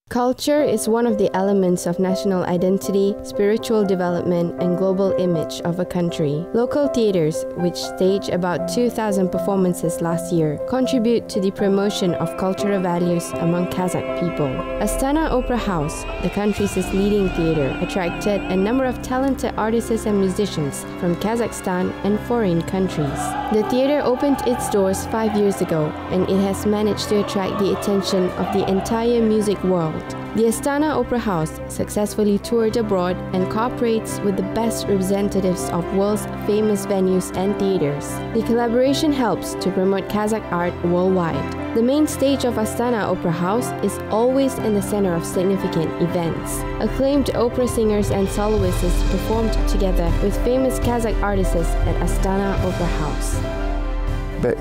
Culture is one of the elements of national identity, spiritual development, and global image of a country. Local theaters, which staged about 2,000 performances last year, contribute to the promotion of cultural values among Kazakh people. Astana Opera House, the country's leading theater, attracted a number of talented artists and musicians from Kazakhstan and foreign countries. The theater opened its doors 5 years ago, and it has managed to attract the attention of the entire music world. The Astana Opera House successfully toured abroad and cooperates with the best representatives of world's famous venues and theaters. The collaboration helps to promote Kazakh art worldwide. The main stage of Astana Opera House is always in the center of significant events. Acclaimed opera singers and soloists performed together with famous Kazakh artists at Astana Opera House.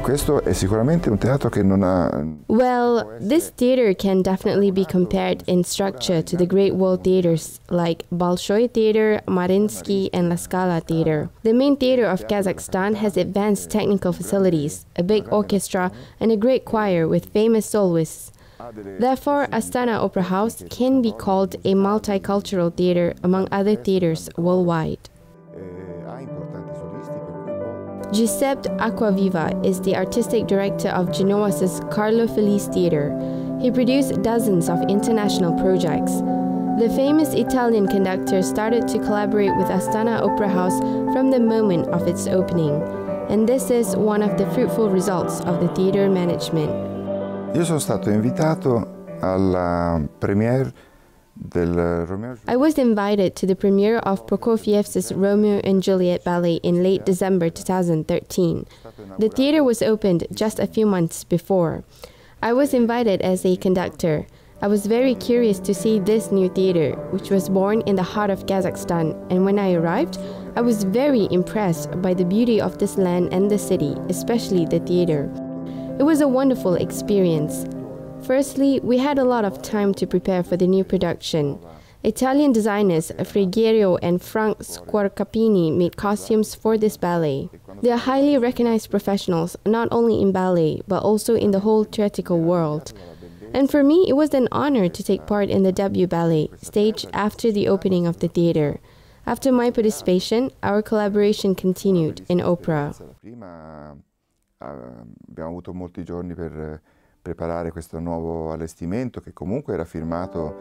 Questo è sicuramente un teatro che non ha... Well, this theater can definitely be compared in structure to the great world theaters like Bolshoi Theater, Mariinsky, and La Scala Theater. The main theater of Kazakhstan has advanced technical facilities, a big orchestra, and a great choir with famous soloists. Therefore, Astana Opera House can be called a multicultural theater among other theaters worldwide. Giuseppe Acquaviva is the artistic director of Genoa's Carlo Felice Theatre. He produced dozens of international projects. The famous Italian conductor started to collaborate with Astana Opera House from the moment of its opening, and this is one of the fruitful results of the theatre management. Io sono stato invitato alla premiere I was invited to the premiere of Prokofiev's Romeo and Juliet ballet in late December 2013. The theater was opened just a few months before. I was invited as a conductor. I was very curious to see this new theater, which was born in the heart of Kazakhstan, and when I arrived, I was very impressed by the beauty of this land and the city, especially the theater. It was a wonderful experience. Firstly, we had a lot of time to prepare for the new production. Italian designers Frigerio and Frank Squarcapini made costumes for this ballet. They are highly recognized professionals, not only in ballet, but also in the whole theatrical world. And for me, it was an honor to take part in the debut ballet, staged after the opening of the theater. After my participation, our collaboration continued in opera. Abbiamo avuto molti giorni per preparare questo nuovo allestimento che comunque era firmato.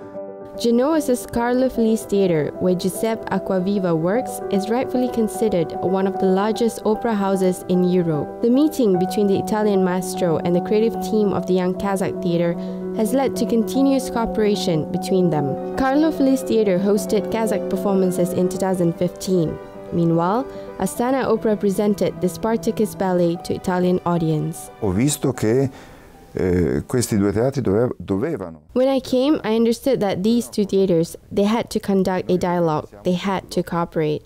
Genoa's Carlo Felice Theatre, where Giuseppe Acquaviva works, is rightfully considered one of the largest opera houses in Europe. The meeting between the Italian maestro and the creative team of the Young Kazakh Theatre has led to continuous cooperation between them. Carlo Felice Theatre hosted Kazakh performances in 2015. Meanwhile, Astana Opera presented the Spartacus ballet to Italian audience. Ho visto che questi due teatri dovevano. When I came, I understood that these two theaters, they had to conduct a dialogue, they had to cooperate.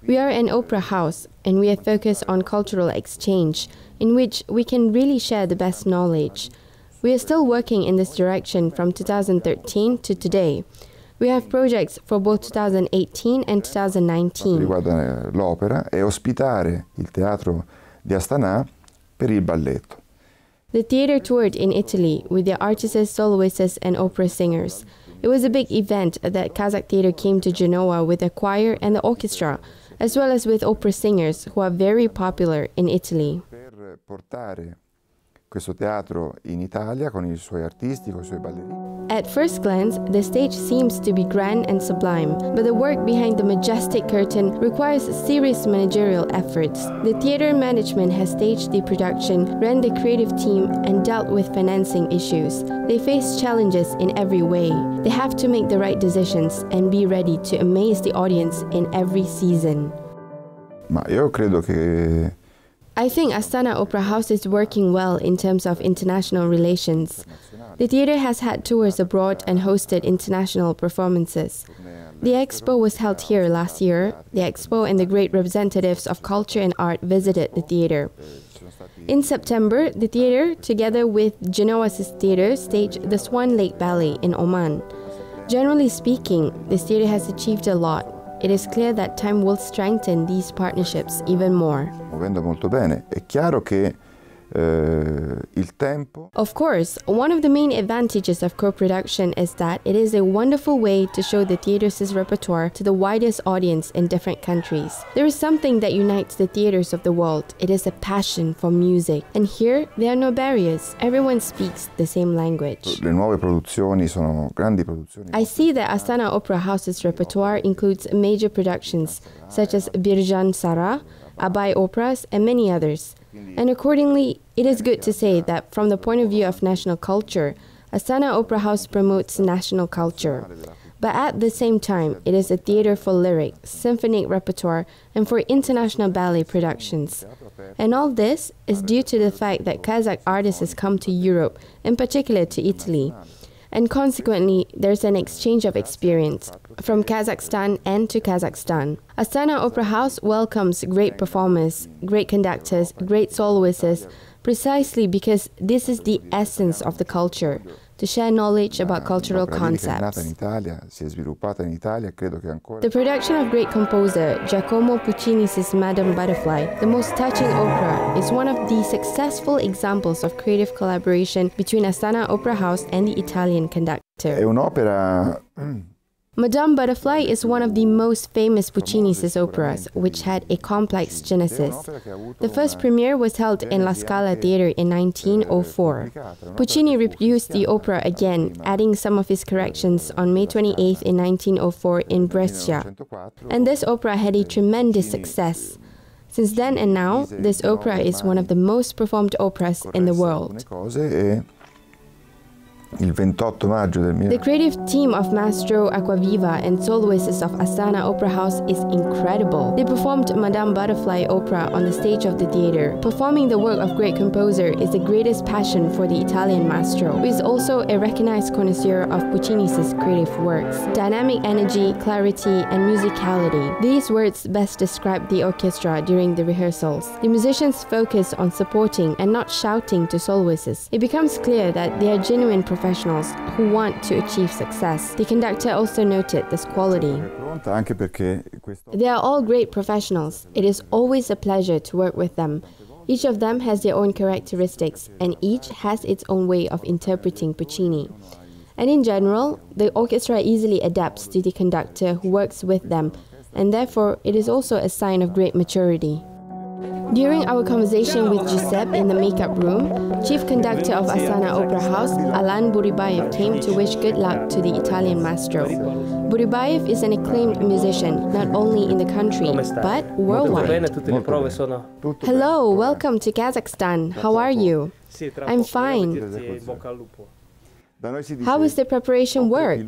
We are an opera house, and we are focused on cultural exchange, in which we can really share the best knowledge. We are still working in this direction from 2013 to today. We have projects for both 2018 and 2019. Riguarda l'opera e ospitare il teatro di Astana per il balletto. The theater toured in Italy with the artists, soloists, and opera singers. It was a big event that Kazakh theater came to Genoa with the choir and the orchestra, as well as with opera singers who are very popular in Italy. Per portare questo teatro in Italia con i suoi artisti, con i suoi ballerini. At first glance, the stage seems to be grand and sublime, but the work behind the majestic curtain requires serious managerial efforts. The theater management has staged the production, ran the creative team, and dealt with financing issues. They face challenges in every way. They have to make the right decisions and be ready to amaze the audience in every season. Ma io credo che I think Astana Opera House is working well in terms of international relations. The theatre has had tours abroad and hosted international performances. The expo was held here last year. The expo and the great representatives of culture and art visited the theatre. In September, the theatre, together with Genoa's theatre, staged the Swan Lake Ballet in Oman. Generally speaking, this theatre has achieved a lot. It is clear that time will strengthen these partnerships even more. Muovendo molto bene. È chiaro che il tempo. Of course, one of the main advantages of co-production is that it is a wonderful way to show the theatre's repertoire to the widest audience in different countries. There is something that unites the theaters of the world. It is a passion for music. And here, there are no barriers. Everyone speaks the same language. Le nuove produzioni sono grandi produzioni. I see that Astana Opera House's repertoire includes major productions such as Birjan Sara, Abay operas, and many others. And accordingly, it is good to say that from the point of view of national culture, Astana Opera House promotes national culture. But at the same time, it is a theater for lyric, symphonic repertoire, and for international ballet productions. And all this is due to the fact that Kazakh artists come to Europe, in particular to Italy. And consequently, there's an exchange of experience from Kazakhstan and to Kazakhstan. Astana Opera House welcomes great performers, great conductors, great soloists, precisely because this is the essence of the culture, to share knowledge about cultural concepts. The production of great composer Giacomo Puccini's Madame Butterfly, the most touching opera, is one of the successful examples of creative collaboration between Astana Opera House and the Italian conductor. È un'opera. Madame Butterfly is one of the most famous Puccini's operas, which had a complex genesis. The first premiere was held in La Scala Theatre in 1904. Puccini reproduced the opera again, adding some of his corrections on May 28 in 1904 in Brescia. And this opera had a tremendous success. Since then and now, this opera is one of the most performed operas in the world. The creative team of Maestro Acquaviva and soloists of Astana Opera House is incredible. They performed Madame Butterfly opera on the stage of the theatre. Performing the work of great composer is the greatest passion for the Italian maestro, who is also a recognized connoisseur of Puccini's creative works. Dynamic energy, clarity, and musicality. These words best describe the orchestra during the rehearsals. The musicians focus on supporting and not shouting to soloists. It becomes clear that they are genuine professionals who want to achieve success. The conductor also noted this quality. They are all great professionals. It is always a pleasure to work with them. Each of them has their own characteristics, and each has its own way of interpreting Puccini. And in general, the orchestra easily adapts to the conductor who works with them, and therefore it is also a sign of great maturity. During our conversation with Giuseppe in the makeup room, chief conductor of Astana Opera House, Alan Buribayev, came to wish good luck to the Italian maestro. Buribayev is an acclaimed musician, not only in the country, but worldwide. Hello, welcome to Kazakhstan. How are you? I'm fine. How is the preparation work?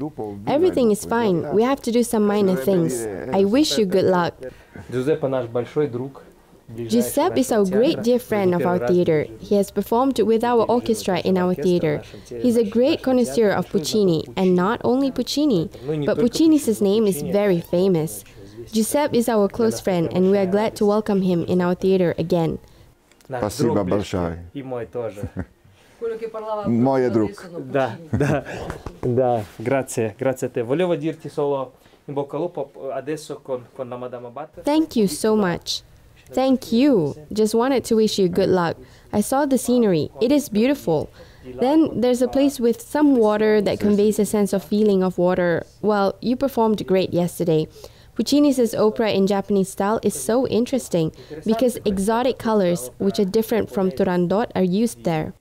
Everything is fine. We have to do some minor things. I wish you good luck. Giuseppe is a great dear friend of our theatre. He has performed with our orchestra in our theatre. He's a great connoisseur of Puccini, and not only Puccini, but Puccini's name is very famous. Giuseppe is our close friend, and we are glad to welcome him in our theatre again. Спасибо большое. Moje друг. Да, grazie a te. Volevo dirti solo in bocca al lupo adesso con la Madame Butterfly. Thank you so much. Thank you. Just wanted to wish you good luck. I saw the scenery. It is beautiful. Then there's a place with some water that conveys a sense of feeling of water. Well, you performed great yesterday. Puccini's opera in Japanese style is so interesting because exotic colors, which are different from Turandot, are used there.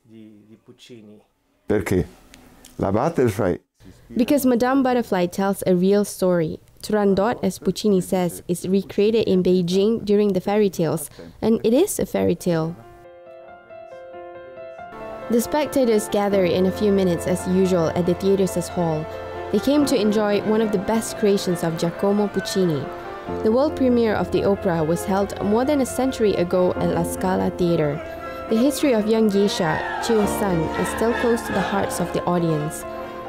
Perché? La Butterfly. Because Madame Butterfly tells a real story. Turandot, as Puccini says, is recreated in Beijing during the fairy tales, and it is a fairy tale. The spectators gather in a few minutes as usual at the theatre's hall. They came to enjoy one of the best creations of Giacomo Puccini. The world premiere of the opera was held more than a century ago at La Scala Theatre. The history of young geisha, Chio-san, is still close to the hearts of the audience.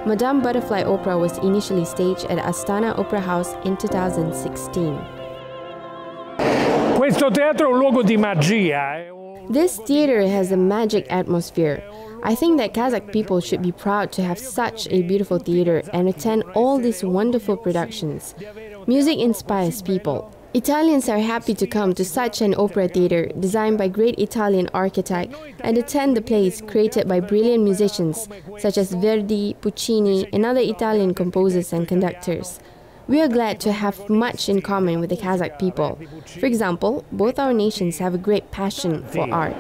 Madame Butterfly Opera was initially staged at Astana Opera House in 2016. Questo teatro è un luogo di magia. This theatre has a magic atmosphere. I think that Kazakh people should be proud to have such a beautiful theatre and attend all these wonderful productions. Music inspires people. Italians are happy to come to such an opera theatre designed by great Italian architect and attend the plays created by brilliant musicians such as Verdi, Puccini, and other Italian composers and conductors. We are glad to have much in common with the Kazakh people. For example, both our nations have a great passion for art.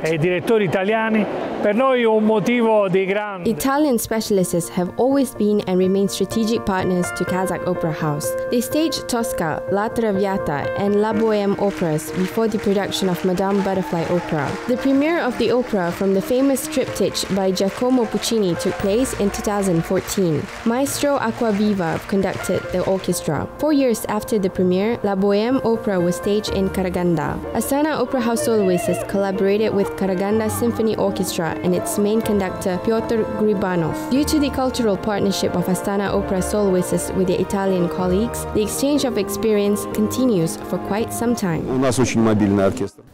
Italian specialists have always been and remain strategic partners to Kazakh Opera House. They staged Tosca, La Traviata, and La Bohème operas before the production of Madame Butterfly Opera. The premiere of the opera from the famous triptych by Giacomo Puccini took place in 2014. Maestro Acquaviva conducted the orchestra. 4 years after the premiere, La Bohème Opera was staged in Karaganda. Astana Opera House soloists collaborated with Karaganda Symphony Orchestra and its main conductor Pyotr Gribanov. Due to the cultural partnership of Astana Opera soloists with their Italian colleagues, the exchange of experience continues for quite some time.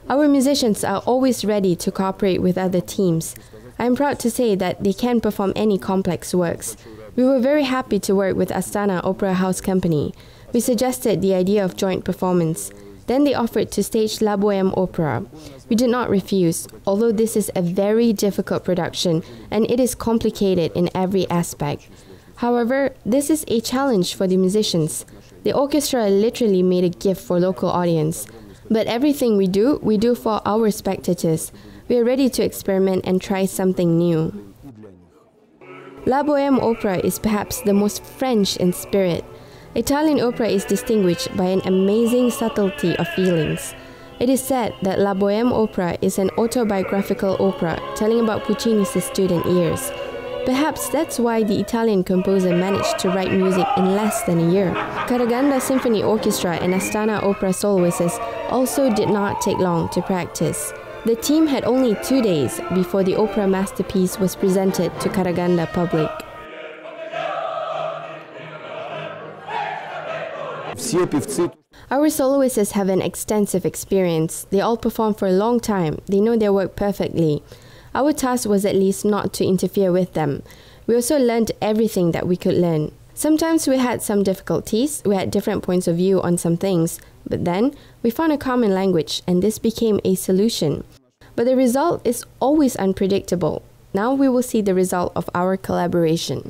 Our musicians are always ready to cooperate with other teams. I am proud to say that they can perform any complex works. We were very happy to work with Astana Opera House Company. We suggested the idea of joint performance. Then they offered to stage La Bohème Opera. We did not refuse, although this is a very difficult production and it is complicated in every aspect. However, this is a challenge for the musicians. The orchestra literally made a gift for local audience. But everything we do for our spectators. We are ready to experiment and try something new. La Bohème Opera is perhaps the most French in spirit. Italian opera is distinguished by an amazing subtlety of feelings. It is said that La Bohème Opera is an autobiographical opera telling about Puccini's student years. Perhaps that's why the Italian composer managed to write music in less than a year. Karaganda Symphony Orchestra and Astana Opera soloists also did not take long to practice. The team had only 2 days before the opera masterpiece was presented to Karaganda public. Our soloists have an extensive experience. They all perform for a long time. They know their work perfectly. Our task was at least not to interfere with them. We also learned everything that we could learn. Sometimes we had some difficulties. We had different points of view on some things. But then, we found a common language and this became a solution. But the result is always unpredictable. Now we will see the result of our collaboration.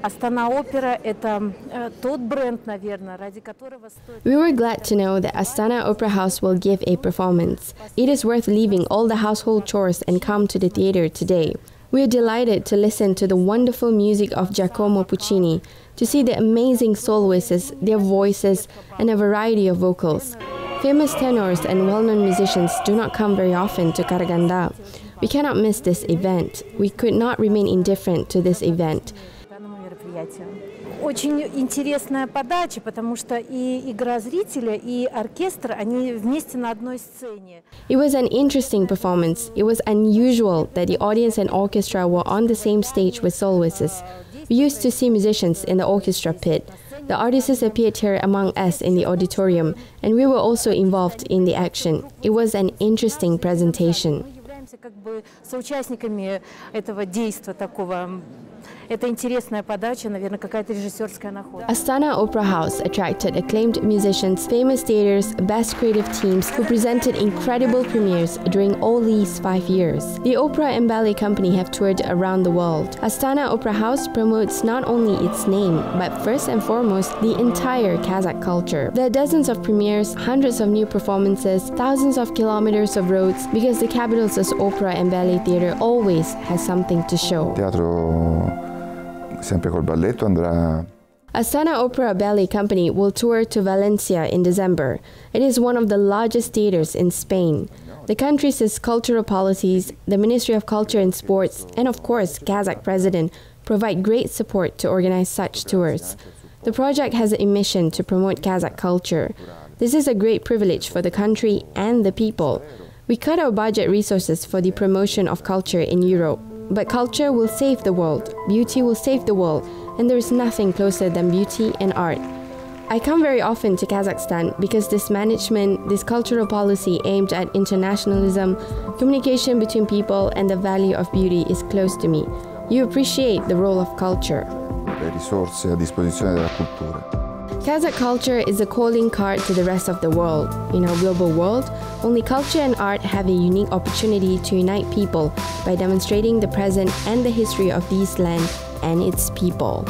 Astana Opera – это тот бренд, наверное, ради которого стоит... We were glad to know that Astana Opera House will give a performance. It is worth leaving all the household chores and come to the theatre today. We are delighted to listen to the wonderful music of Giacomo Puccini, to see the amazing soloists, their voices, and a variety of vocals. Famous tenors and well-known musicians do not come very often to Karaganda. We cannot miss this event. We could not remain indifferent to this event. Очень интересная подача, потому что и игра зрителя, и оркестр, они вместе на одной сцене. It was an interesting performance. It was unusual that the audience and orchestra were on the same stage with soloists. We used to see musicians in the orchestra pit. The artists appeared here among us in the auditorium, and we were also involved in the action. It was an interesting presentation. Как бы соучастниками этого действа такого. Это интересная подача, наверное, какая-то режиссерская находка. Astana Opera House attracted acclaimed musicians, famous theaters, best creative teams who presented incredible premieres during all these 5 years. The opera and ballet company have toured around the world. Astana Opera House promotes not only its name, but first and foremost, the entire Kazakh culture. There are dozens of premieres, hundreds of new performances, thousands of kilometers of roads, because the capital's opera and ballet theater always has something to show. Teatro sempre col balletto andrà. Astana Opera Ballet Company will tour to Valencia in December. It is one of the largest theaters in Spain. The country's cultural policies, the Ministry of Culture and Sports, and of course Kazakh President provide great support to organize such tours. The project has a mission to promote Kazakh culture. This is a great privilege for the country and the people. We cut our budget resources for the promotion of culture in Europe. But culture will save the world, beauty will save the world, and there is nothing closer than beauty and art. I come very often to Kazakhstan because this management, this cultural policy aimed at internationalism, communication between people, and the value of beauty is close to me. You appreciate the role of culture. Le risorse a disposizione della cultura. Kazakh culture is a calling card to the rest of the world. In our global world, only culture and art have a unique opportunity to unite people by demonstrating the present and the history of this land and its people.